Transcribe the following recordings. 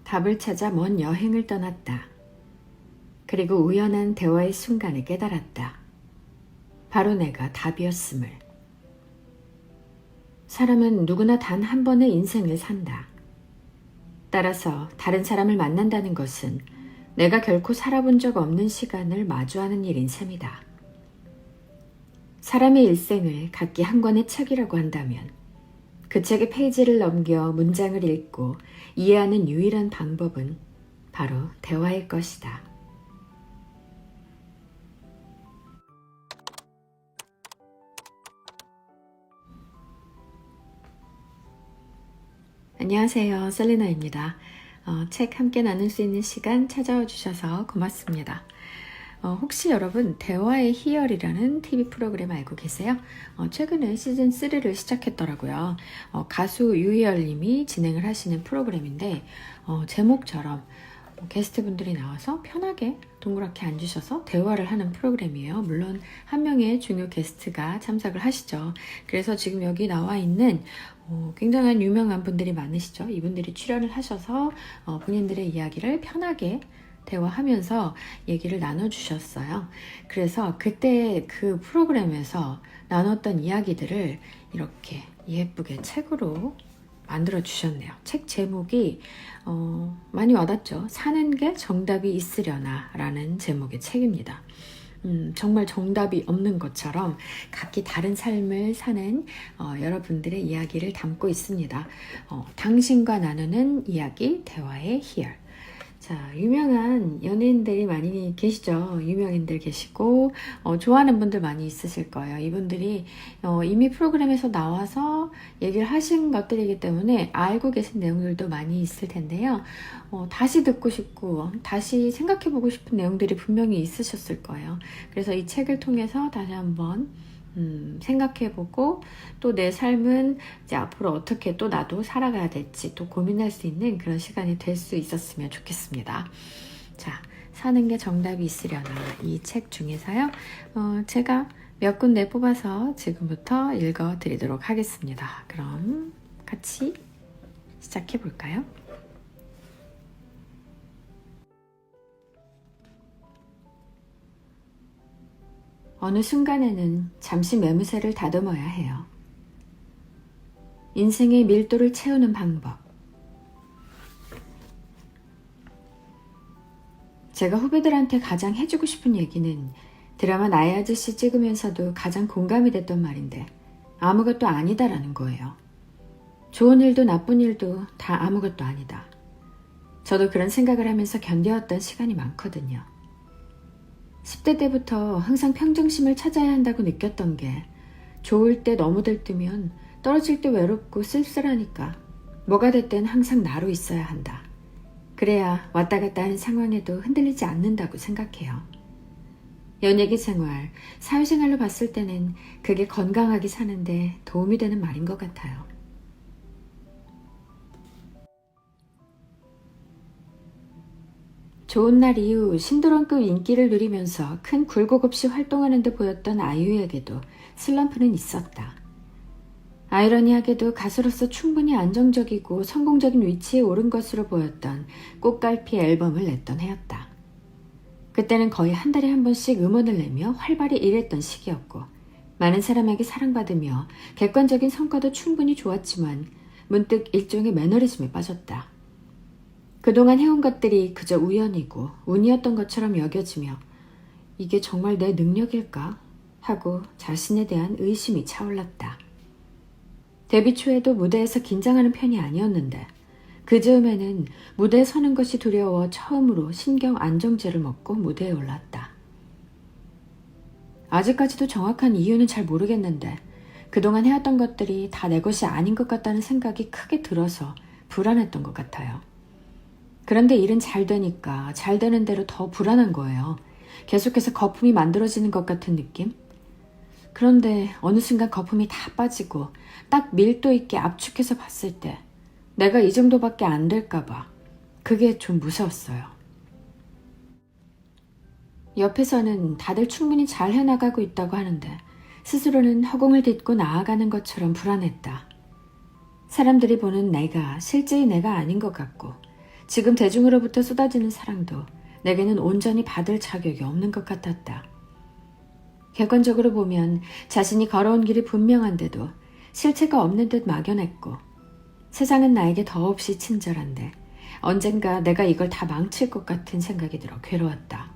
답을 찾아 먼 여행을 떠났다. 그리고 우연한 대화의 순간에 깨달았다. 바로 내가 답이었음을. 사람은 누구나 단 한 번의 인생을 산다. 따라서 다른 사람을 만난다는 것은 내가 결코 살아본 적 없는 시간을 마주하는 일인 셈이다. 사람의 일생을 각기 한 권의 책이라고 한다면 그 책의 페이지를 넘겨 문장을 읽고 이해하는 유일한 방법은 바로 대화일 것이다. 안녕하세요. 셀리나입니다. 책 함께 나눌 수 있는 시간 찾아와 주셔서 고맙습니다. 혹시 여러분 대화의 희열이라는 TV 프로그램 알고 계세요? 최근에 시즌 3를 시작했더라고요. 가수 유희열 님이 진행을 하시는 프로그램인데 제목처럼 게스트분들이 나와서 편하게 동그랗게 앉으셔서 대화를 하는 프로그램이에요. 물론 한 명의 중요 게스트가 참석을 하시죠. 그래서 지금 여기 나와 있는 굉장한 유명한 분들이 많으시죠. 이분들이 출연을 하셔서 본인들의 이야기를 편하게 대화하면서 얘기를 나눠주셨어요. 그래서 그때 그 프로그램에서 나눴던 이야기들을 이렇게 예쁘게 책으로 만들어 주셨네요. 책 제목이 많이 와닿죠. 사는 게 정답이 있으려나 라는 제목의 책입니다. 정말 정답이 없는 것처럼 각기 다른 삶을 사는 여러분들의 이야기를 담고 있습니다. 당신과 나누는 이야기, 대화의 희열. 자, 유명한 연예인들이 많이 계시죠. 유명인들 계시고 좋아하는 분들 많이 있으실 거예요. 이분들이 이미 프로그램에서 나와서 얘기를 하신 것들이기 때문에 알고 계신 내용들도 많이 있을 텐데요. 다시 듣고 싶고 다시 생각해보고 싶은 내용들이 분명히 있으셨을 거예요. 그래서 이 책을 통해서 다시 한번 생각해보고 또 내 삶은 이제 앞으로 어떻게 또 나도 살아가야 될지 또 고민할 수 있는 그런 시간이 될 수 있었으면 좋겠습니다. 자, 사는 게 정답이 있으려나 이 책 중에서요. 제가 몇 군데 뽑아서 지금부터 읽어드리도록 하겠습니다. 그럼 같이 시작해 볼까요? 어느 순간에는 잠시 매무새를 다듬어야 해요. 인생의 밀도를 채우는 방법. 제가 후배들한테 가장 해주고 싶은 얘기는 드라마 나의 아저씨 찍으면서도 가장 공감이 됐던 말인데 아무것도 아니다라는 거예요. 좋은 일도 나쁜 일도 다 아무것도 아니다. 저도 그런 생각을 하면서 견뎌왔던 시간이 많거든요. 10대 때부터 항상 평정심을 찾아야 한다고 느꼈던 게 좋을 때 너무 들뜨면 떨어질 때 외롭고 쓸쓸하니까 뭐가 됐든 항상 나로 있어야 한다. 그래야 왔다 갔다 하는 상황에도 흔들리지 않는다고 생각해요. 연예계 생활, 사회생활로 봤을 때는 그게 건강하게 사는데 도움이 되는 말인 것 같아요. 좋은 날 이후 신드롬급 인기를 누리면서 큰 굴곡 없이 활동하는 데 보였던 아이유에게도 슬럼프는 있었다. 아이러니하게도 가수로서 충분히 안정적이고 성공적인 위치에 오른 것으로 보였던 꽃갈피 앨범을 냈던 해였다. 그때는 거의 한 달에 한 번씩 음원을 내며 활발히 일했던 시기였고 많은 사람에게 사랑받으며 객관적인 성과도 충분히 좋았지만 문득 일종의 매너리즘에 빠졌다. 그동안 해온 것들이 그저 우연이고 운이었던 것처럼 여겨지며 이게 정말 내 능력일까? 하고 자신에 대한 의심이 차올랐다. 데뷔 초에도 무대에서 긴장하는 편이 아니었는데 그 즈음에는 무대에 서는 것이 두려워 처음으로 신경 안정제를 먹고 무대에 올랐다. 아직까지도 정확한 이유는 잘 모르겠는데 그동안 해왔던 것들이 다 내 것이 아닌 것 같다는 생각이 크게 들어서 불안했던 것 같아요. 그런데 일은 잘 되니까 잘 되는 대로 더 불안한 거예요. 계속해서 거품이 만들어지는 것 같은 느낌? 그런데 어느 순간 거품이 다 빠지고 딱 밀도 있게 압축해서 봤을 때 내가 이 정도밖에 안 될까 봐 그게 좀 무서웠어요. 옆에서는 다들 충분히 잘 해나가고 있다고 하는데 스스로는 허공을 딛고 나아가는 것처럼 불안했다. 사람들이 보는 내가 실제의 내가 아닌 것 같고 지금 대중으로부터 쏟아지는 사랑도 내게는 온전히 받을 자격이 없는 것 같았다. 객관적으로 보면 자신이 걸어온 길이 분명한데도 실체가 없는 듯 막연했고, 세상은 나에게 더없이 친절한데 언젠가 내가 이걸 다 망칠 것 같은 생각이 들어 괴로웠다.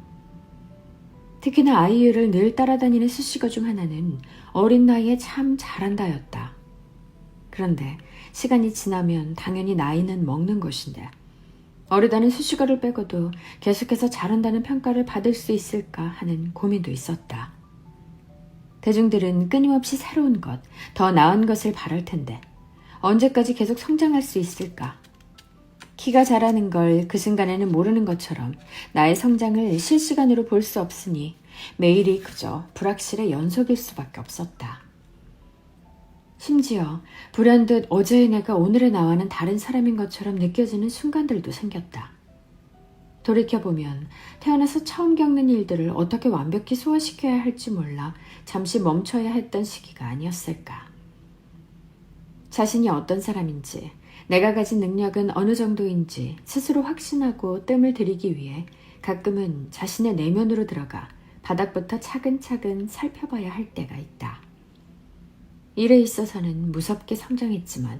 특히나 아이유를 늘 따라다니는 수식어 중 하나는 어린 나이에 참 잘한다였다. 그런데 시간이 지나면 당연히 나이는 먹는 것인데 어리다는 수식어를 빼고도 계속해서 잘한다는 평가를 받을 수 있을까 하는 고민도 있었다. 대중들은 끊임없이 새로운 것, 더 나은 것을 바랄 텐데 언제까지 계속 성장할 수 있을까? 키가 자라는 걸 그 순간에는 모르는 것처럼 나의 성장을 실시간으로 볼 수 없으니 매일이 그저 불확실의 연속일 수밖에 없었다. 심지어 불현듯 어제의 내가 오늘의 나와는 다른 사람인 것처럼 느껴지는 순간들도 생겼다. 돌이켜보면 태어나서 처음 겪는 일들을 어떻게 완벽히 소화시켜야 할지 몰라 잠시 멈춰야 했던 시기가 아니었을까. 자신이 어떤 사람인지, 내가 가진 능력은 어느 정도인지 스스로 확신하고 뜸을 들이기 위해 가끔은 자신의 내면으로 들어가 바닥부터 차근차근 살펴봐야 할 때가 있다. 일에 있어서는 무섭게 성장했지만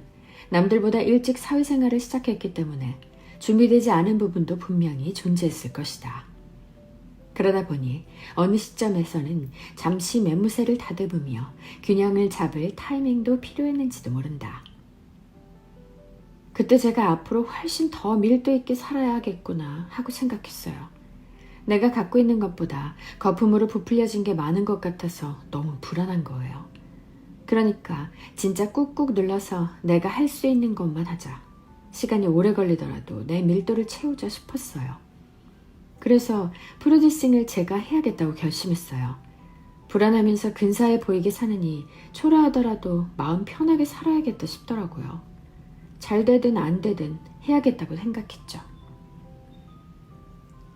남들보다 일찍 사회생활을 시작했기 때문에 준비되지 않은 부분도 분명히 존재했을 것이다. 그러다 보니 어느 시점에서는 잠시 매무새를 다듬으며 균형을 잡을 타이밍도 필요했는지도 모른다. 그때 제가 앞으로 훨씬 더 밀도 있게 살아야겠구나 하고 생각했어요. 내가 갖고 있는 것보다 거품으로 부풀려진 게 많은 것 같아서 너무 불안한 거예요. 그러니까 진짜 꾹꾹 눌러서 내가 할 수 있는 것만 하자. 시간이 오래 걸리더라도 내 밀도를 채우자 싶었어요. 그래서 프로듀싱을 제가 해야겠다고 결심했어요. 불안하면서 근사해 보이게 사느니 초라하더라도 마음 편하게 살아야겠다 싶더라고요. 잘 되든 안 되든 해야겠다고 생각했죠.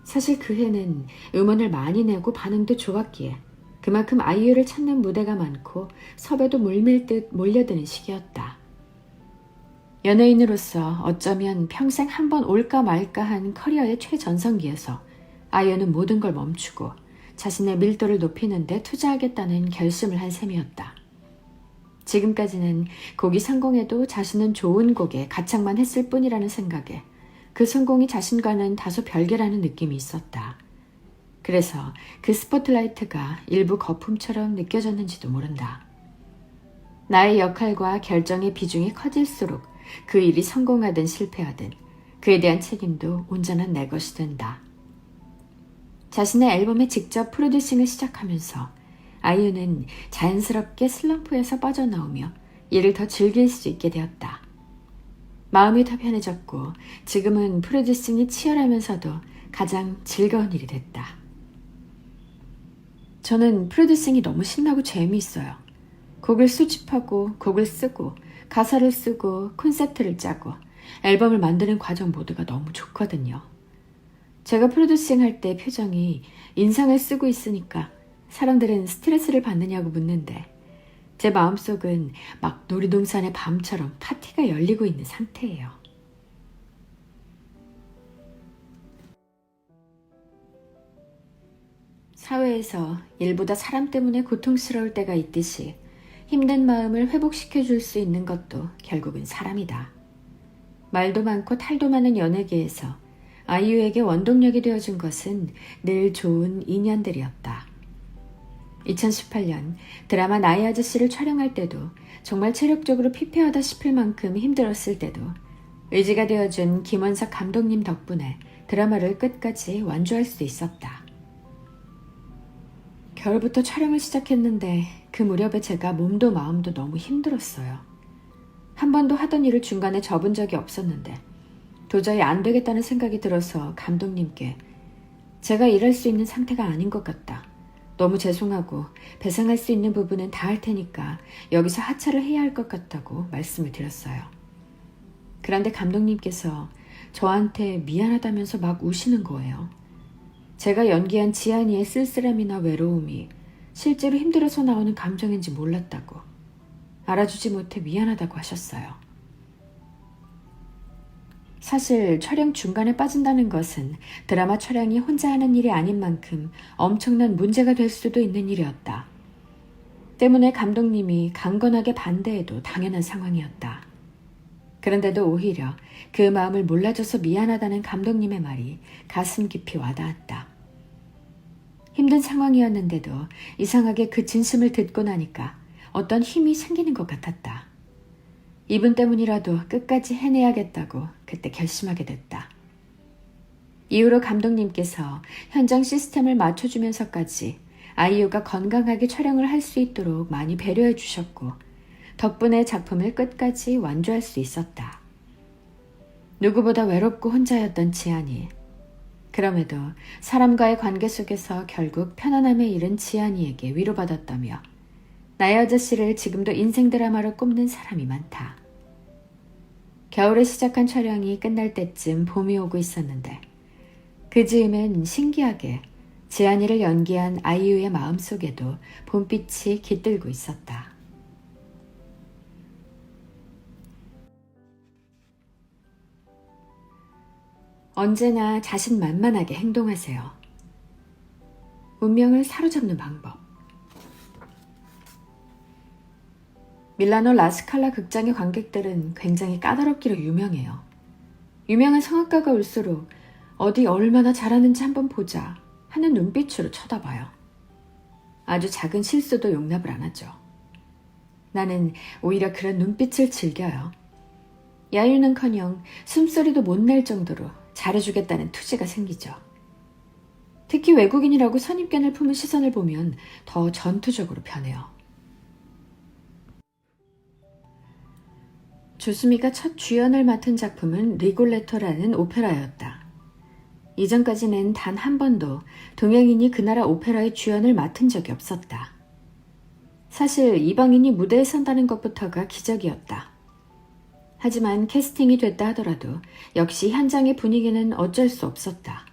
사실 그 해는 음원을 많이 내고 반응도 좋았기에 그만큼 아이유를 찾는 무대가 많고 섭외도 물밀듯 몰려드는 시기였다. 연예인으로서 어쩌면 평생 한 번 올까 말까 한 커리어의 최전성기에서 아이유는 모든 걸 멈추고 자신의 밀도를 높이는 데 투자하겠다는 결심을 한 셈이었다. 지금까지는 곡이 성공해도 자신은 좋은 곡에 가창만 했을 뿐이라는 생각에 그 성공이 자신과는 다소 별개라는 느낌이 있었다. 그래서 그 스포트라이트가 일부 거품처럼 느껴졌는지도 모른다. 나의 역할과 결정의 비중이 커질수록 그 일이 성공하든 실패하든 그에 대한 책임도 온전한 내 것이 된다. 자신의 앨범에 직접 프로듀싱을 시작하면서 아이유는 자연스럽게 슬럼프에서 빠져나오며 이를 더 즐길 수 있게 되었다. 마음이 더 편해졌고 지금은 프로듀싱이 치열하면서도 가장 즐거운 일이 됐다. 저는 프로듀싱이 너무 신나고 재미있어요. 곡을 수집하고 곡을 쓰고 가사를 쓰고 콘셉트를 짜고 앨범을 만드는 과정 모두가 너무 좋거든요. 제가 프로듀싱 할 때 표정이 인상을 쓰고 있으니까 사람들은 스트레스를 받느냐고 묻는데 제 마음속은 막 놀이동산의 밤처럼 파티가 열리고 있는 상태예요. 사회에서 일보다 사람 때문에 고통스러울 때가 있듯이 힘든 마음을 회복시켜줄 수 있는 것도 결국은 사람이다. 말도 많고 탈도 많은 연예계에서 아이유에게 원동력이 되어준 것은 늘 좋은 인연들이었다. 2018년 드라마 나의 아저씨를 촬영할 때도 정말 체력적으로 피폐하다 싶을 만큼 힘들었을 때도 의지가 되어준 김원석 감독님 덕분에 드라마를 끝까지 완주할 수 있었다. 겨울부터 촬영을 시작했는데 그 무렵에 제가 몸도 마음도 너무 힘들었어요. 한 번도 하던 일을 중간에 접은 적이 없었는데 도저히 안 되겠다는 생각이 들어서 감독님께 제가 일할 수 있는 상태가 아닌 것 같다. 너무 죄송하고 배상할 수 있는 부분은 다 할 테니까 여기서 하차를 해야 할 것 같다고 말씀을 드렸어요. 그런데 감독님께서 저한테 미안하다면서 막 우시는 거예요. 제가 연기한 지안이의 쓸쓸함이나 외로움이 실제로 힘들어서 나오는 감정인지 몰랐다고, 알아주지 못해 미안하다고 하셨어요. 사실 촬영 중간에 빠진다는 것은 드라마 촬영이 혼자 하는 일이 아닌 만큼 엄청난 문제가 될 수도 있는 일이었다. 때문에 감독님이 강건하게 반대해도 당연한 상황이었다. 그런데도 오히려 그 마음을 몰라줘서 미안하다는 감독님의 말이 가슴 깊이 와닿았다. 힘든 상황이었는데도 이상하게 그 진심을 듣고 나니까 어떤 힘이 생기는 것 같았다. 이분 때문이라도 끝까지 해내야겠다고 그때 결심하게 됐다. 이후로 감독님께서 현장 시스템을 맞춰주면서까지 아이유가 건강하게 촬영을 할 수 있도록 많이 배려해 주셨고 덕분에 작품을 끝까지 완주할 수 있었다. 누구보다 외롭고 혼자였던 지안이. 그럼에도 사람과의 관계 속에서 결국 편안함에 이른 지안이에게 위로받았다며 나의 아저씨를 지금도 인생 드라마로 꼽는 사람이 많다. 겨울에 시작한 촬영이 끝날 때쯤 봄이 오고 있었는데 그 즈음엔 신기하게 지안이를 연기한 아이유의 마음속에도 봄빛이 깃들고 있었다. 언제나 자신만만하게 행동하세요. 운명을 사로잡는 방법. 밀라노 라스칼라 극장의 관객들은 굉장히 까다롭기로 유명해요. 유명한 성악가가 올수록 어디 얼마나 잘하는지 한번 보자 하는 눈빛으로 쳐다봐요. 아주 작은 실수도 용납을 안 하죠. 나는 오히려 그런 눈빛을 즐겨요. 야유는커녕 숨소리도 못 낼 정도로 잘해주겠다는 투지가 생기죠. 특히 외국인이라고 선입견을 품은 시선을 보면 더 전투적으로 변해요. 조수미가 첫 주연을 맡은 작품은 리골레토라는 오페라였다. 이전까지는 단 한 번도 동양인이 그 나라 오페라의 주연을 맡은 적이 없었다. 사실 이방인이 무대에 선다는 것부터가 기적이었다. 하지만 캐스팅이 됐다 하더라도 역시 현장의 분위기는 어쩔 수 없었다.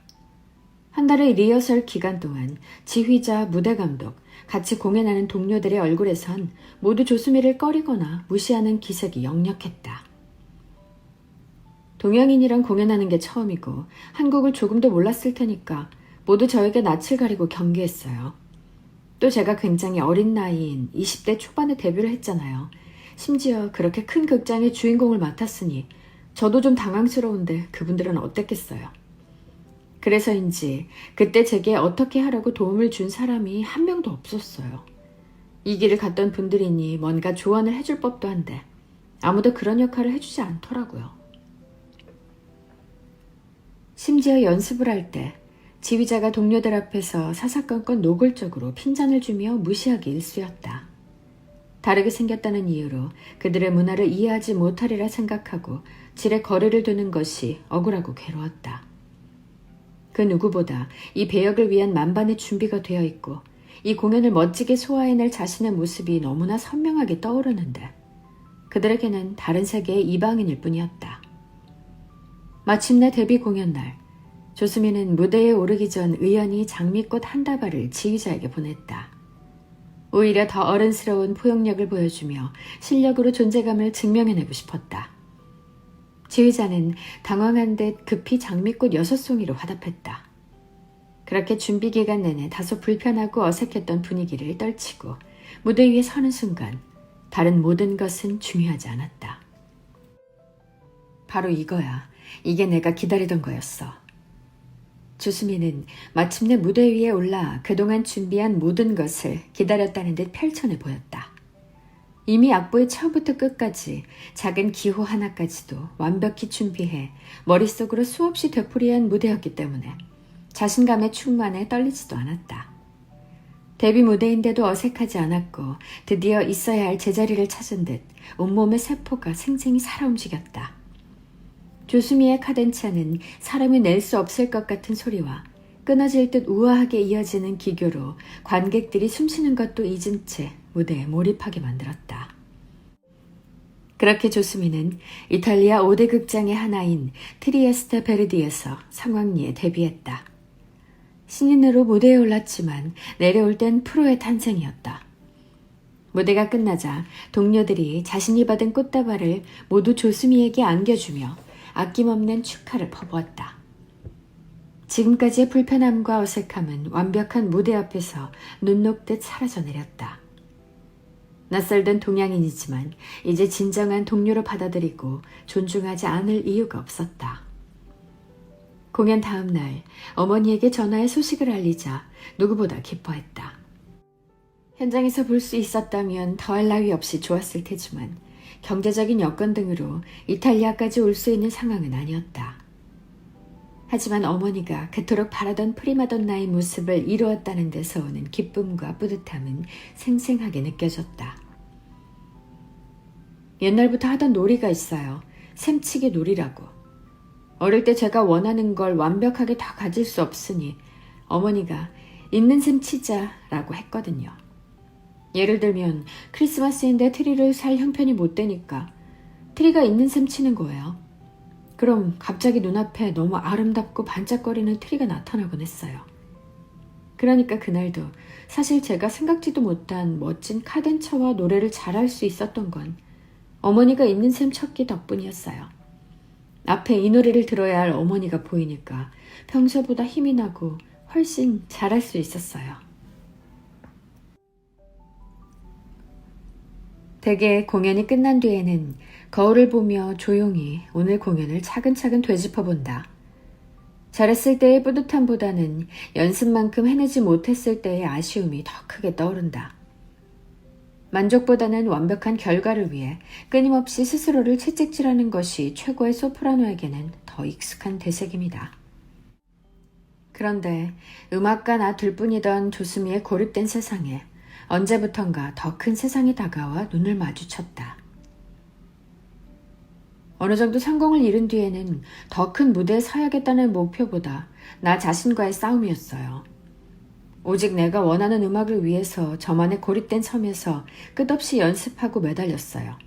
한 달의 리허설 기간 동안 지휘자, 무대 감독, 같이 공연하는 동료들의 얼굴에선 모두 조수미를 꺼리거나 무시하는 기색이 역력했다. 동양인이랑 공연하는 게 처음이고 한국을 조금도 몰랐을 테니까 모두 저에게 낯을 가리고 경계했어요. 또 제가 굉장히 어린 나이인 20대 초반에 데뷔를 했잖아요. 심지어 그렇게 큰 극장의 주인공을 맡았으니 저도 좀 당황스러운데 그분들은 어땠겠어요. 그래서인지 그때 제게 어떻게 하라고 도움을 준 사람이 한 명도 없었어요. 이 길을 갔던 분들이니 뭔가 조언을 해줄 법도 한데 아무도 그런 역할을 해주지 않더라고요. 심지어 연습을 할 때 지휘자가 동료들 앞에서 사사건건 노골적으로 핀잔을 주며 무시하기 일쑤였다. 다르게 생겼다는 이유로 그들의 문화를 이해하지 못하리라 생각하고 질에 거리를 두는 것이 억울하고 괴로웠다. 그 누구보다 이 배역을 위한 만반의 준비가 되어 있고 이 공연을 멋지게 소화해낼 자신의 모습이 너무나 선명하게 떠오르는데 그들에게는 다른 세계의 이방인일 뿐이었다. 마침내 데뷔 공연 날 조수미는 무대에 오르기 전 의연히 장미꽃 한 다발을 지휘자에게 보냈다. 오히려 더 어른스러운 포용력을 보여주며 실력으로 존재감을 증명해내고 싶었다. 지휘자는 당황한 듯 급히 장미꽃 6송이로 화답했다. 그렇게 준비 기간 내내 다소 불편하고 어색했던 분위기를 떨치고 무대 위에 서는 순간 다른 모든 것은 중요하지 않았다. 바로 이거야. 이게 내가 기다리던 거였어. 조수미는 마침내 무대 위에 올라 그동안 준비한 모든 것을 기다렸다는 듯 펼쳐내 보였다. 이미 악보의 처음부터 끝까지 작은 기호 하나까지도 완벽히 준비해 머릿속으로 수없이 되풀이한 무대였기 때문에 자신감에 충만해 떨리지도 않았다. 데뷔 무대인데도 어색하지 않았고 드디어 있어야 할 제자리를 찾은 듯 온몸의 세포가 생생히 살아 움직였다. 조수미의 카덴차는 사람이 낼 수 없을 것 같은 소리와 끊어질 듯 우아하게 이어지는 기교로 관객들이 숨쉬는 것도 잊은 채 무대에 몰입하게 만들었다. 그렇게 조수미는 이탈리아 5대 극장의 하나인 트리에스테 베르디에서 상황리에 데뷔했다. 신인으로 무대에 올랐지만 내려올 땐 프로의 탄생이었다. 무대가 끝나자 동료들이 자신이 받은 꽃다발을 모두 조수미에게 안겨주며 아낌없는 축하를 퍼부었다. 지금까지의 불편함과 어색함은 완벽한 무대 앞에서 눈 녹듯 사라져 내렸다. 낯설던 동양인이지만 이제 진정한 동료로 받아들이고 존중하지 않을 이유가 없었다. 공연 다음 날 어머니에게 전화해 소식을 알리자 누구보다 기뻐했다. 현장에서 볼 수 있었다면 더할 나위 없이 좋았을 테지만 경제적인 여건 등으로 이탈리아까지 올 수 있는 상황은 아니었다. 하지만 어머니가 그토록 바라던 프리마돈나의 모습을 이루었다는 데서 오는 기쁨과 뿌듯함은 생생하게 느껴졌다. 옛날부터 하던 놀이가 있어요. 셈치기 놀이라고. 어릴 때 제가 원하는 걸 완벽하게 다 가질 수 없으니 어머니가 있는 셈 치자라고 했거든요. 예를 들면 크리스마스인데 트리를 살 형편이 못 되니까 트리가 있는 셈 치는 거예요. 그럼 갑자기 눈앞에 너무 아름답고 반짝거리는 트리가 나타나곤 했어요. 그러니까 그날도 사실 제가 생각지도 못한 멋진 카덴처와 노래를 잘할 수 있었던 건 어머니가 있는 셈 쳤기 덕분이었어요. 앞에 이 노래를 들어야 할 어머니가 보이니까 평소보다 힘이 나고 훨씬 잘할 수 있었어요. 대개 공연이 끝난 뒤에는 거울을 보며 조용히 오늘 공연을 차근차근 되짚어본다. 잘했을 때의 뿌듯함보다는 연습만큼 해내지 못했을 때의 아쉬움이 더 크게 떠오른다. 만족보다는 완벽한 결과를 위해 끊임없이 스스로를 채찍질하는 것이 최고의 소프라노에게는 더 익숙한 대색입니다. 그런데 음악가 나 둘뿐이던 조수미의 고립된 세상에 언제부턴가 더 큰 세상이 다가와 눈을 마주쳤다. 어느 정도 성공을 이룬 뒤에는 더 큰 무대에 서야겠다는 목표보다 나 자신과의 싸움이었어요. 오직 내가 원하는 음악을 위해서 저만의 고립된 섬에서 끝없이 연습하고 매달렸어요.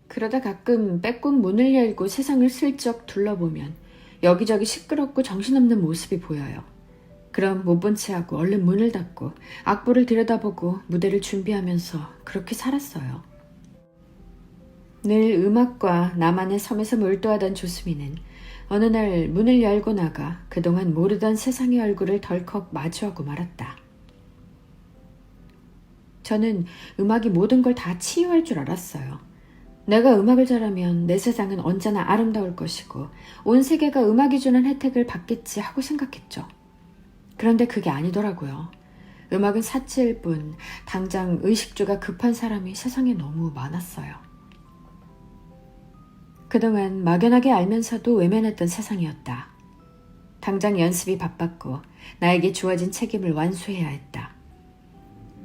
그러다 가끔 빼꼼 문을 열고 세상을 슬쩍 둘러보면 여기저기 시끄럽고 정신없는 모습이 보여요. 그럼 못 본 채 하고 얼른 문을 닫고 악보를 들여다보고 무대를 준비하면서 그렇게 살았어요. 늘 음악과 나만의 섬에서 몰두하던 조수미는 어느 날 문을 열고 나가 그동안 모르던 세상의 얼굴을 덜컥 마주하고 말았다. 저는 음악이 모든 걸 다 치유할 줄 알았어요. 내가 음악을 잘하면 내 세상은 언제나 아름다울 것이고 온 세계가 음악이 주는 혜택을 받겠지 하고 생각했죠. 그런데 그게 아니더라고요. 음악은 사치일 뿐 당장 의식주가 급한 사람이 세상에 너무 많았어요. 그동안 막연하게 알면서도 외면했던 세상이었다. 당장 연습이 바빴고 나에게 주어진 책임을 완수해야 했다.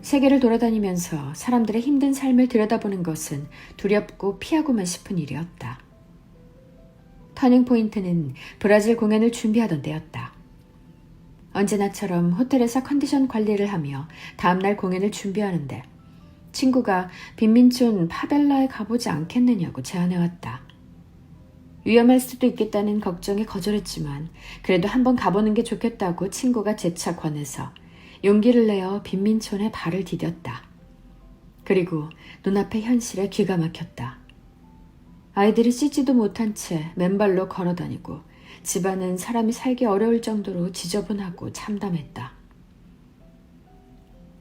세계를 돌아다니면서 사람들의 힘든 삶을 들여다보는 것은 두렵고 피하고만 싶은 일이었다. 터닝포인트는 브라질 공연을 준비하던 때였다. 언제나처럼 호텔에서 컨디션 관리를 하며 다음날 공연을 준비하는데 친구가 빈민촌 파벨라에 가보지 않겠느냐고 제안해왔다. 위험할 수도 있겠다는 걱정에 거절했지만 그래도 한번 가보는 게 좋겠다고 친구가 재차 권해서 용기를 내어 빈민촌에 발을 디뎠다. 그리고 눈앞의 현실에 귀가 막혔다. 아이들이 씻지도 못한 채 맨발로 걸어다니고 집안은 사람이 살기 어려울 정도로 지저분하고 참담했다.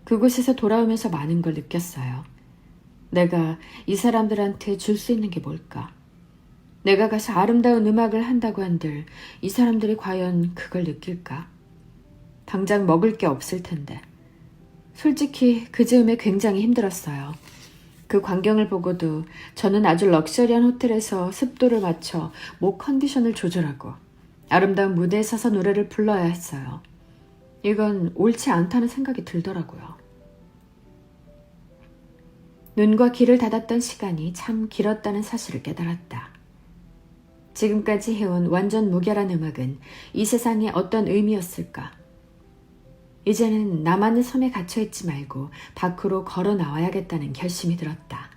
그곳에서 돌아오면서 많은 걸 느꼈어요. 내가 이 사람들한테 줄 수 있는 게 뭘까? 내가 가서 아름다운 음악을 한다고 한들 이 사람들이 과연 그걸 느낄까? 당장 먹을 게 없을 텐데. 솔직히 그 즈음에 굉장히 힘들었어요. 그 광경을 보고도 저는 아주 럭셔리한 호텔에서 습도를 맞춰 목 컨디션을 조절하고 아름다운 무대에 서서 노래를 불러야 했어요. 이건 옳지 않다는 생각이 들더라고요. 눈과 귀를 닫았던 시간이 참 길었다는 사실을 깨달았다. 지금까지 해온 완전 무결한 음악은 이 세상에 어떤 의미였을까? 이제는 나만의 섬에 갇혀있지 말고 밖으로 걸어 나와야겠다는 결심이 들었다.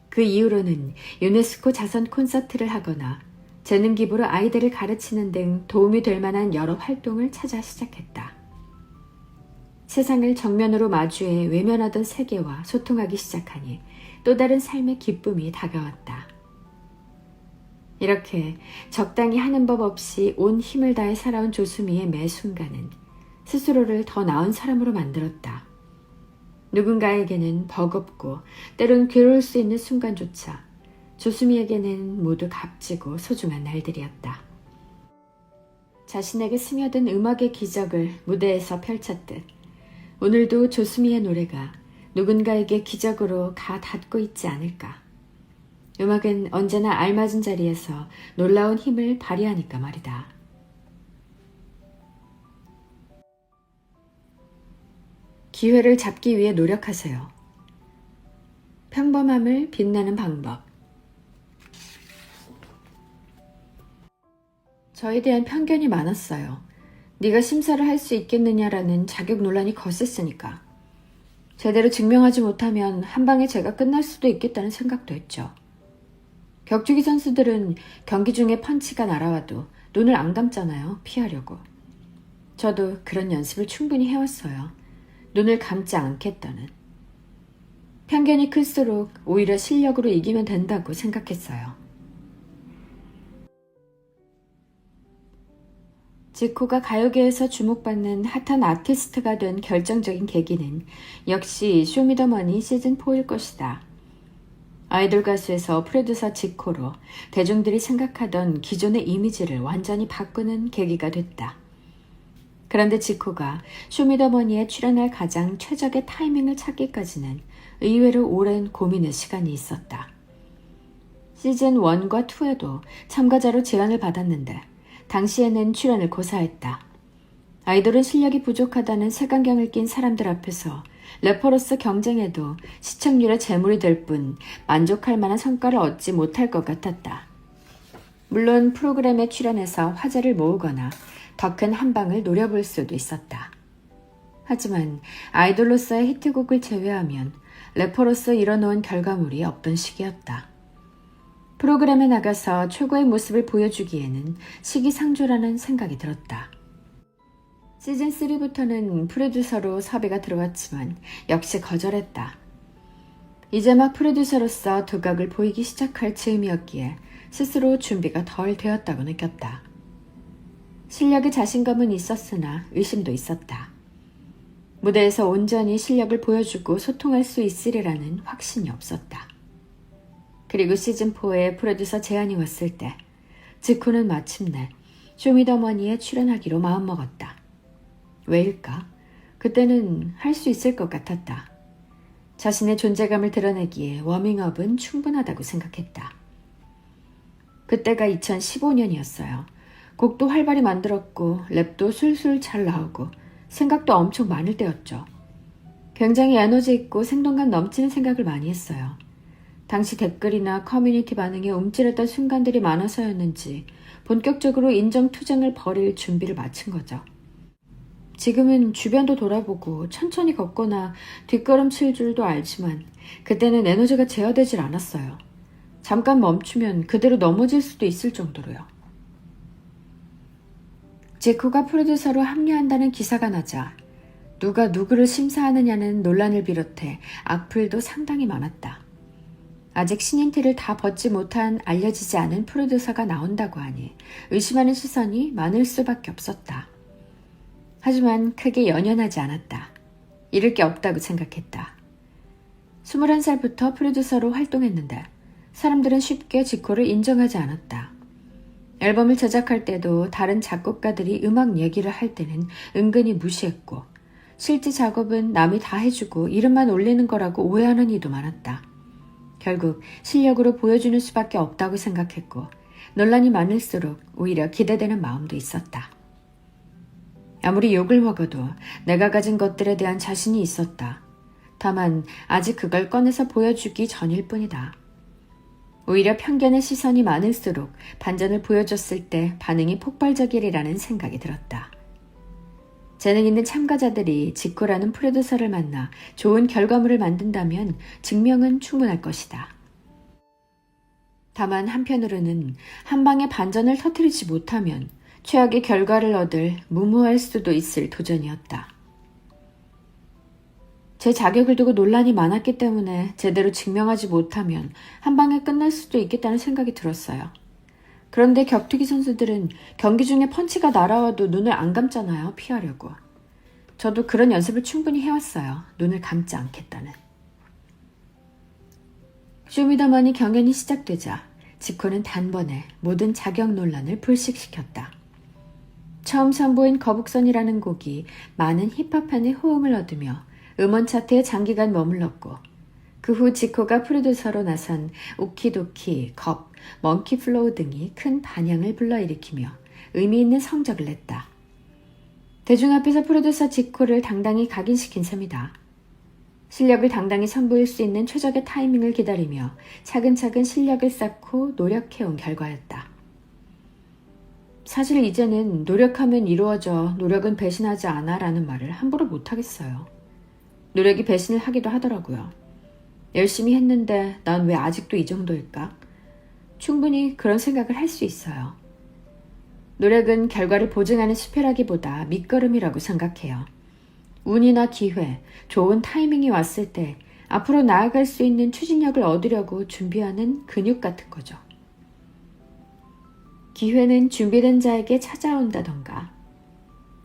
그 이후로는 유네스코 자선 콘서트를 하거나 재능 기부로 아이들을 가르치는 등 도움이 될 만한 여러 활동을 찾아 시작했다. 세상을 정면으로 마주해 외면하던 세계와 소통하기 시작하니 또 다른 삶의 기쁨이 다가왔다. 이렇게 적당히 하는 법 없이 온 힘을 다해 살아온 조수미의 매 순간은 스스로를 더 나은 사람으로 만들었다. 누군가에게는 버겁고 때론 괴로울 수 있는 순간조차 조수미에게는 모두 값지고 소중한 날들이었다. 자신에게 스며든 음악의 기적을 무대에서 펼쳤듯 오늘도 조수미의 노래가 누군가에게 기적으로 가 닿고 있지 않을까. 음악은 언제나 알맞은 자리에서 놀라운 힘을 발휘하니까 말이다. 기회를 잡기 위해 노력하세요. 평범함을 빛내는 방법. 저에 대한 편견이 많았어요. 네가 심사를 할 수 있겠느냐라는 자격 논란이 거셌으니까. 제대로 증명하지 못하면 한 방에 제가 끝날 수도 있겠다는 생각도 했죠. 격투기 선수들은 경기 중에 펀치가 날아와도 눈을 안 감잖아요. 피하려고. 저도 그런 연습을 충분히 해왔어요. 눈을 감지 않겠다는. 편견이 클수록 오히려 실력으로 이기면 된다고 생각했어요. 지코가 가요계에서 주목받는 핫한 아티스트가 된 결정적인 계기는 역시 쇼미더머니 시즌4일 것이다. 아이돌 가수에서 프로듀서 지코로 대중들이 생각하던 기존의 이미지를 완전히 바꾸는 계기가 됐다. 그런데 지코가 쇼미더머니에 출연할 가장 최적의 타이밍을 찾기까지는 의외로 오랜 고민의 시간이 있었다. 시즌 1과 2에도 참가자로 제안을 받았는데 당시에는 출연을 고사했다. 아이돌은 실력이 부족하다는 색안경을 낀 사람들 앞에서 래퍼로서 경쟁해도 시청률의 재물이 될 뿐 만족할 만한 성과를 얻지 못할 것 같았다. 물론 프로그램에 출연해서 화제를 모으거나 더 큰 한방을 노려볼 수도 있었다. 하지만 아이돌로서의 히트곡을 제외하면 래퍼로서 이뤄놓은 결과물이 없던 시기였다. 프로그램에 나가서 최고의 모습을 보여주기에는 시기상조라는 생각이 들었다. 시즌3부터는 프로듀서로 섭외가 들어왔지만 역시 거절했다. 이제 막 프로듀서로서 두각을 보이기 시작할 즈음이었기에 스스로 준비가 덜 되었다고 느꼈다. 실력의 자신감은 있었으나 의심도 있었다. 무대에서 온전히 실력을 보여주고 소통할 수 있으리라는 확신이 없었다. 그리고 시즌4에 프로듀서 제안이 왔을 때 지코는 마침내 쇼미더머니에 출연하기로 마음먹었다. 왜일까? 그때는 할 수 있을 것 같았다. 자신의 존재감을 드러내기에 워밍업은 충분하다고 생각했다. 그때가 2015년이었어요. 곡도 활발히 만들었고 랩도 술술 잘 나오고 생각도 엄청 많을 때였죠. 굉장히 에너지 있고 생동감 넘치는 생각을 많이 했어요. 당시 댓글이나 커뮤니티 반응에 움찔했던 순간들이 많아서였는지 본격적으로 인정투쟁을 벌일 준비를 마친 거죠. 지금은 주변도 돌아보고 천천히 걷거나 뒷걸음칠 줄도 알지만 그때는 에너지가 제어되질 않았어요. 잠깐 멈추면 그대로 넘어질 수도 있을 정도로요. 지코가 프로듀서로 합류한다는 기사가 나자 누가 누구를 심사하느냐는 논란을 비롯해 악플도 상당히 많았다. 아직 신인 티를 다 벗지 못한 알려지지 않은 프로듀서가 나온다고 하니 의심하는 시선이 많을 수밖에 없었다. 하지만 크게 연연하지 않았다. 잃을 게 없다고 생각했다. 21살부터 프로듀서로 활동했는데 사람들은 쉽게 지코를 인정하지 않았다. 앨범을 제작할 때도 다른 작곡가들이 음악 얘기를 할 때는 은근히 무시했고 실제 작업은 남이 다 해주고 이름만 올리는 거라고 오해하는 이도 많았다. 결국 실력으로 보여주는 수밖에 없다고 생각했고 논란이 많을수록 오히려 기대되는 마음도 있었다. 아무리 욕을 먹어도 내가 가진 것들에 대한 자신이 있었다. 다만 아직 그걸 꺼내서 보여주기 전일 뿐이다. 오히려 편견의 시선이 많을수록 반전을 보여줬을 때 반응이 폭발적이리라는 생각이 들었다. 재능 있는 참가자들이 지코라는 프로듀서를 만나 좋은 결과물을 만든다면 증명은 충분할 것이다. 다만 한편으로는 한 방에 반전을 터뜨리지 못하면 최악의 결과를 얻을 무모할 수도 있을 도전이었다. 제 자격을 두고 논란이 많았기 때문에 제대로 증명하지 못하면 한 방에 끝날 수도 있겠다는 생각이 들었어요. 그런데 격투기 선수들은 경기 중에 펀치가 날아와도 눈을 안 감잖아요. 피하려고. 저도 그런 연습을 충분히 해왔어요. 눈을 감지 않겠다는. 쇼미더머니 경연이 시작되자 지코는 단번에 모든 자격 논란을 불식시켰다. 처음 선보인 거북선이라는 곡이 많은 힙합팬의 호응을 얻으며 음원 차트에 장기간 머물렀고, 그 후 지코가 프로듀서로 나선 오키도키, 겁, 먼키플로우 등이 큰 반향을 불러일으키며 의미 있는 성적을 냈다. 대중 앞에서 프로듀서 지코를 당당히 각인시킨 셈이다. 실력을 당당히 선보일 수 있는 최적의 타이밍을 기다리며 차근차근 실력을 쌓고 노력해온 결과였다. 사실 이제는 노력하면 이루어져, 노력은 배신하지 않아 라는 말을 함부로 못하겠어요. 노력이 배신을 하기도 하더라고요. 열심히 했는데 난 왜 아직도 이 정도일까? 충분히 그런 생각을 할 수 있어요. 노력은 결과를 보증하는 수표라기보다 밑거름이라고 생각해요. 운이나 기회, 좋은 타이밍이 왔을 때 앞으로 나아갈 수 있는 추진력을 얻으려고 준비하는 근육 같은 거죠. 기회는 준비된 자에게 찾아온다던가,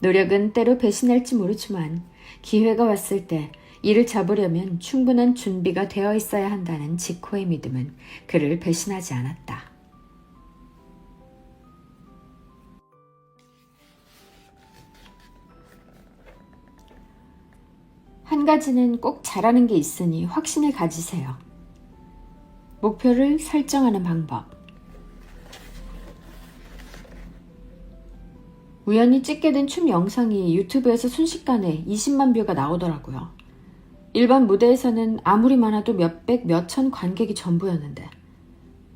노력은 때로 배신할지 모르지만 기회가 왔을 때 이를 잡으려면 충분한 준비가 되어 있어야 한다는 지코의 믿음은 그를 배신하지 않았다. 한 가지는 꼭 잘하는 게 있으니 확신을 가지세요. 목표를 설정하는 방법. 우연히 찍게 된 춤 영상이 유튜브에서 순식간에 20만 뷰가 나오더라고요. 일반 무대에서는 아무리 많아도 몇백, 몇천 관객이 전부였는데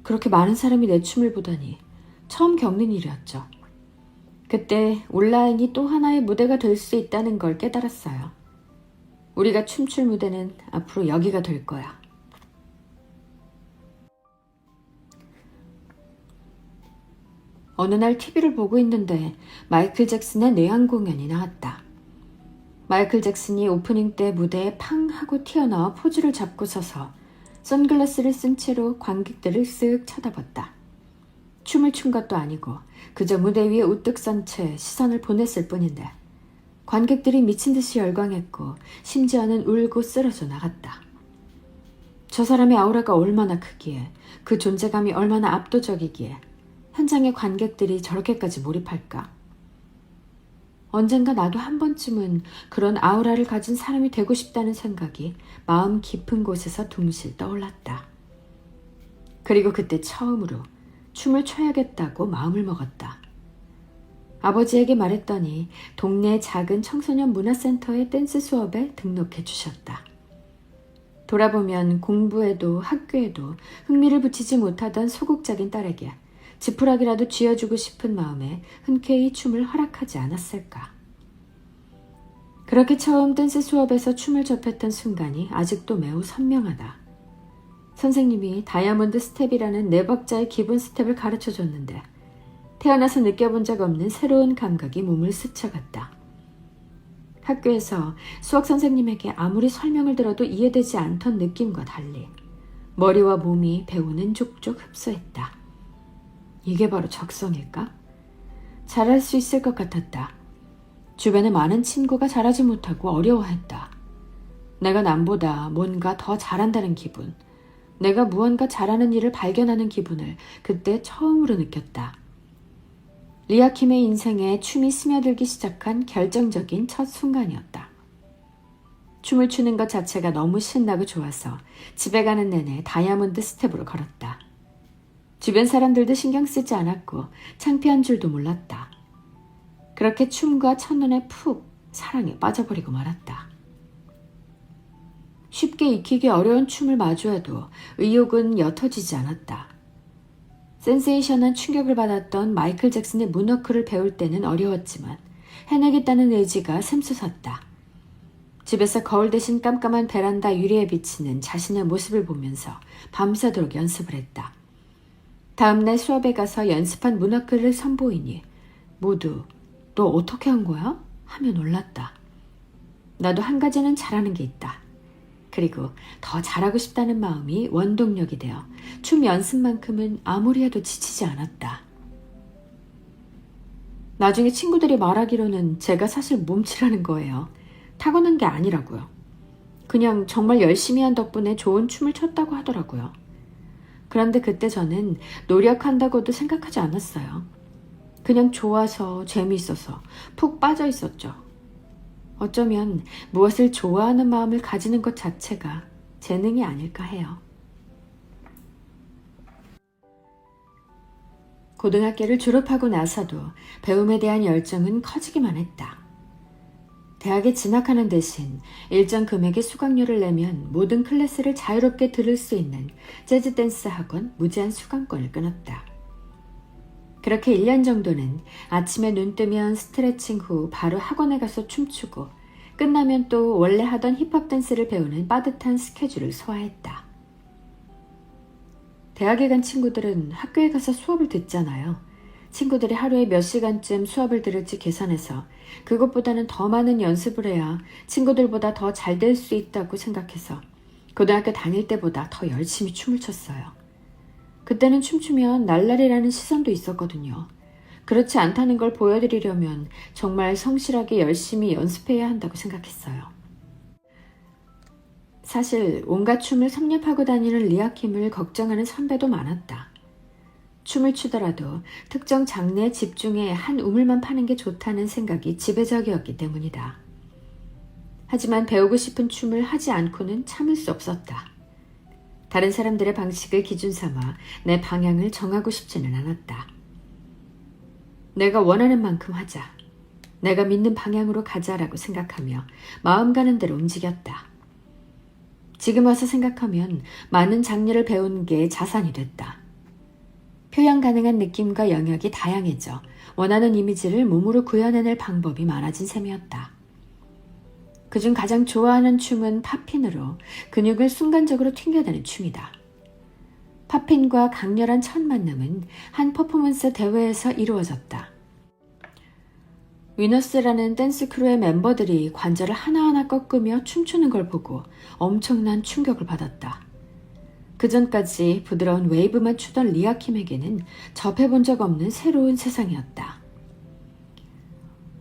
그렇게 많은 사람이 내 춤을 보다니 처음 겪는 일이었죠. 그때 온라인이 또 하나의 무대가 될 수 있다는 걸 깨달았어요. 우리가 춤출 무대는 앞으로 여기가 될 거야. 어느 날 TV를 보고 있는데 마이클 잭슨의 내한 공연이 나왔다. 마이클 잭슨이 오프닝 때 무대에 팡 하고 튀어나와 포즈를 잡고 서서 선글라스를 쓴 채로 관객들을 쓱 쳐다봤다. 춤을 춘 것도 아니고 그저 무대 위에 우뚝 선 채 시선을 보냈을 뿐인데 관객들이 미친 듯이 열광했고 심지어는 울고 쓰러져 나갔다. 저 사람의 아우라가 얼마나 크기에, 그 존재감이 얼마나 압도적이기에 현장의 관객들이 저렇게까지 몰입할까? 언젠가 나도 한 번쯤은 그런 아우라를 가진 사람이 되고 싶다는 생각이 마음 깊은 곳에서 둥실 떠올랐다. 그리고 그때 처음으로 춤을 춰야겠다고 마음을 먹었다. 아버지에게 말했더니 동네 작은 청소년 문화센터의 댄스 수업에 등록해 주셨다. 돌아보면 공부에도 학교에도 흥미를 붙이지 못하던 소극적인 딸에게 지푸라기라도 쥐어주고 싶은 마음에 흔쾌히 춤을 허락하지 않았을까. 그렇게 처음 댄스 수업에서 춤을 접했던 순간이 아직도 매우 선명하다. 선생님이 다이아몬드 스텝이라는 4박자의 기본 스텝을 가르쳐줬는데 태어나서 느껴본 적 없는 새로운 감각이 몸을 스쳐갔다. 학교에서 수학 선생님에게 아무리 설명을 들어도 이해되지 않던 느낌과 달리 머리와 몸이 배우는 족족 흡수했다. 이게 바로 적성일까? 잘할 수 있을 것 같았다. 주변에 많은 친구가 잘하지 못하고 어려워했다. 내가 남보다 뭔가 더 잘한다는 기분, 내가 무언가 잘하는 일을 발견하는 기분을 그때 처음으로 느꼈다. 리아킴의 인생에 춤이 스며들기 시작한 결정적인 첫 순간이었다. 춤을 추는 것 자체가 너무 신나고 좋아서 집에 가는 내내 다이아몬드 스텝으로 걸었다. 주변 사람들도 신경 쓰지 않았고 창피한 줄도 몰랐다. 그렇게 춤과 첫눈에 푹 사랑에 빠져버리고 말았다. 쉽게 익히기 어려운 춤을 마주해도 의욕은 옅어지지 않았다. 센세이션한 충격을 받았던 마이클 잭슨의 문워크를 배울 때는 어려웠지만 해내겠다는 의지가 샘솟았다. 집에서 거울 대신 깜깜한 베란다 유리에 비치는 자신의 모습을 보면서 밤새도록 연습을 했다. 다음날 수업에 가서 연습한 문워크를 선보이니 모두 너 어떻게 한 거야? 하며 놀랐다. 나도 한 가지는 잘하는 게 있다. 그리고 더 잘하고 싶다는 마음이 원동력이 되어 춤 연습만큼은 아무리 해도 지치지 않았다. 나중에 친구들이 말하기로는 제가 사실 몸치라는 거예요. 타고난 게 아니라고요. 그냥 정말 열심히 한 덕분에 좋은 춤을 췄다고 하더라고요. 그런데 그때 저는 노력한다고도 생각하지 않았어요. 그냥 좋아서 재미있어서 푹 빠져 있었죠. 어쩌면 무엇을 좋아하는 마음을 가지는 것 자체가 재능이 아닐까 해요. 고등학교를 졸업하고 나서도 배움에 대한 열정은 커지기만 했다. 대학에 진학하는 대신 일정 금액의 수강료를 내면 모든 클래스를 자유롭게 들을 수 있는 재즈 댄스 학원 무제한 수강권을 끊었다. 그렇게 1년 정도는 아침에 눈 뜨면 스트레칭 후 바로 학원에 가서 춤추고 끝나면 또 원래 하던 힙합 댄스를 배우는 빠듯한 스케줄을 소화했다. 대학에 간 친구들은 학교에 가서 수업을 듣잖아요. 친구들이 하루에 몇 시간쯤 수업을 들을지 계산해서 그것보다는 더 많은 연습을 해야 친구들보다 더 잘 될 수 있다고 생각해서 고등학교 다닐 때보다 더 열심히 춤을 췄어요. 그때는 춤추면 날라리라는 시선도 있었거든요. 그렇지 않다는 걸 보여드리려면 정말 성실하게 열심히 연습해야 한다고 생각했어요. 사실 온갖 춤을 섭렵하고 다니는 리아킴을 걱정하는 선배도 많았다. 춤을 추더라도 특정 장르에 집중해 한 우물만 파는 게 좋다는 생각이 지배적이었기 때문이다. 하지만 배우고 싶은 춤을 하지 않고는 참을 수 없었다. 다른 사람들의 방식을 기준 삼아 내 방향을 정하고 싶지는 않았다. 내가 원하는 만큼 하자. 내가 믿는 방향으로 가자라고 생각하며 마음 가는 대로 움직였다. 지금 와서 생각하면 많은 장르를 배우는 게 자산이 됐다. 표현 가능한 느낌과 영역이 다양해져 원하는 이미지를 몸으로 구현해낼 방법이 많아진 셈이었다. 그중 가장 좋아하는 춤은 팝핀으로 근육을 순간적으로 튕겨내는 춤이다. 팝핀과 강렬한 첫 만남은 한 퍼포먼스 대회에서 이루어졌다. 위너스라는 댄스 크루의 멤버들이 관절을 하나하나 꺾으며 춤추는 걸 보고 엄청난 충격을 받았다. 그전까지 부드러운 웨이브만 추던 리아킴에게는 접해본 적 없는 새로운 세상이었다.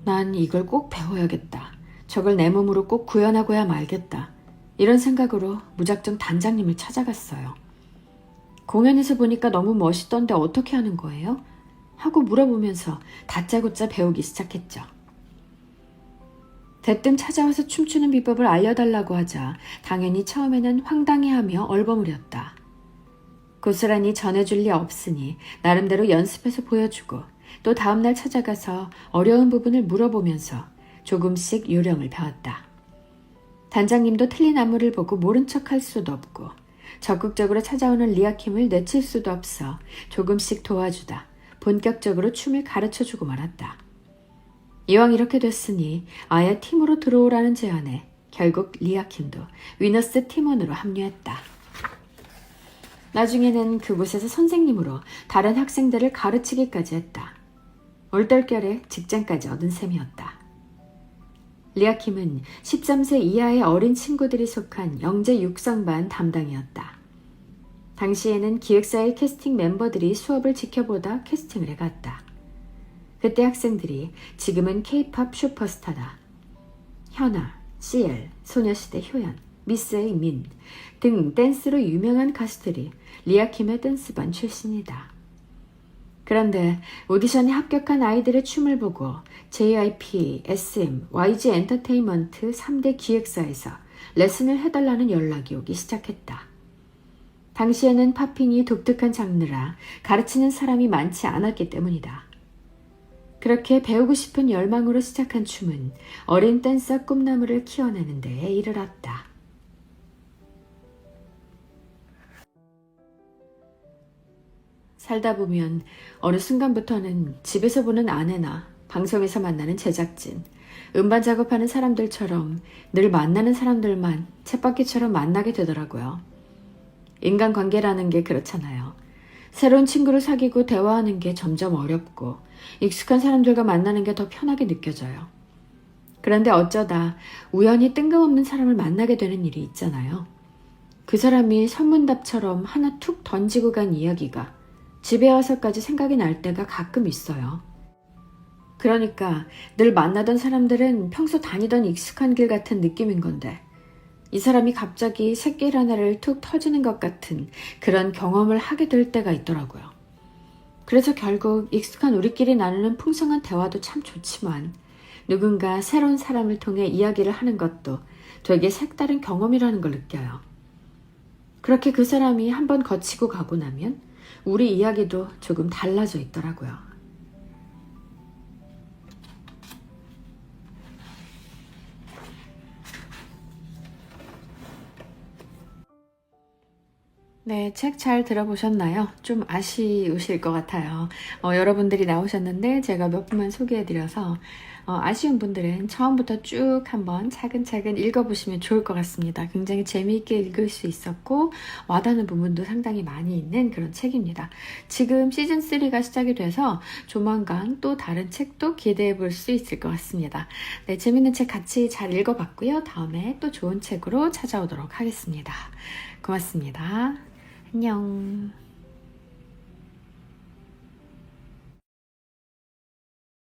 난 이걸 꼭 배워야겠다. 저걸 내 몸으로 꼭 구현하고야 말겠다. 이런 생각으로 무작정 단장님을 찾아갔어요. 공연에서 보니까 너무 멋있던데 어떻게 하는 거예요? 하고 물어보면서 다짜고짜 배우기 시작했죠. 대뜸 찾아와서 춤추는 비법을 알려달라고 하자 당연히 처음에는 황당해하며 얼버무렸다. 고스란히 전해줄 리 없으니 나름대로 연습해서 보여주고 또 다음날 찾아가서 어려운 부분을 물어보면서 조금씩 요령을 배웠다. 단장님도 틀린 안무를 보고 모른 척할 수도 없고 적극적으로 찾아오는 리아킴을 내칠 수도 없어 조금씩 도와주다 본격적으로 춤을 가르쳐주고 말았다. 이왕 이렇게 됐으니 아예 팀으로 들어오라는 제안에 결국 리아킴도 위너스 팀원으로 합류했다. 나중에는 그곳에서 선생님으로 다른 학생들을 가르치기까지 했다. 얼떨결에 직장까지 얻은 셈이었다. 리아킴은 13세 이하의 어린 친구들이 속한 영재 육성반 담당이었다. 당시에는 기획사의 캐스팅 멤버들이 수업을 지켜보다 캐스팅을 해갔다. 그때 학생들이 지금은 K-팝 슈퍼스타다. 현아, CL, 소녀시대 효연, 미스 A 민 등 댄스로 유명한 가수들이 리아킴의 댄스반 출신이다. 그런데 오디션에 합격한 아이들의 춤을 보고 JYP, SM, YG 엔터테인먼트 3대 기획사에서 레슨을 해달라는 연락이 오기 시작했다. 당시에는 팝핀이 독특한 장르라 가르치는 사람이 많지 않았기 때문이다. 그렇게 배우고 싶은 열망으로 시작한 춤은 어린 댄서 꿈나무를 키워내는 데에 이르렀다. 살다 보면 어느 순간부터는 집에서 보는 아내나 방송에서 만나는 제작진, 음반 작업하는 사람들처럼 늘 만나는 사람들만 쳇바퀴처럼 만나게 되더라고요. 인간관계라는 게 그렇잖아요. 새로운 친구를 사귀고 대화하는 게 점점 어렵고 익숙한 사람들과 만나는 게 더 편하게 느껴져요. 그런데 어쩌다 우연히 뜬금없는 사람을 만나게 되는 일이 있잖아요. 그 사람이 선문답처럼 하나 툭 던지고 간 이야기가 집에 와서까지 생각이 날 때가 가끔 있어요. 그러니까 늘 만나던 사람들은 평소 다니던 익숙한 길 같은 느낌인 건데 이 사람이 갑자기 새길 하나를 툭 터지는 것 같은 그런 경험을 하게 될 때가 있더라고요. 그래서 결국 익숙한 우리끼리 나누는 풍성한 대화도 참 좋지만 누군가 새로운 사람을 통해 이야기를 하는 것도 되게 색다른 경험이라는 걸 느껴요. 그렇게 그 사람이 한번 거치고 가고 나면 우리 이야기도 조금 달라져 있더라고요. 네, 책 잘 들어보셨나요? 좀 아쉬우실 것 같아요. 여러분들이 나오셨는데 제가 몇 분만 소개해드려서 아쉬운 분들은 처음부터 쭉 한번 차근차근 읽어보시면 좋을 것 같습니다. 굉장히 재미있게 읽을 수 있었고 와닿는 부분도 상당히 많이 있는 그런 책입니다. 지금 시즌3가 시작이 돼서 조만간 또 다른 책도 기대해 볼 수 있을 것 같습니다. 네, 재밌는 책 같이 잘 읽어봤고요. 다음에 또 좋은 책으로 찾아오도록 하겠습니다. 고맙습니다. 안녕.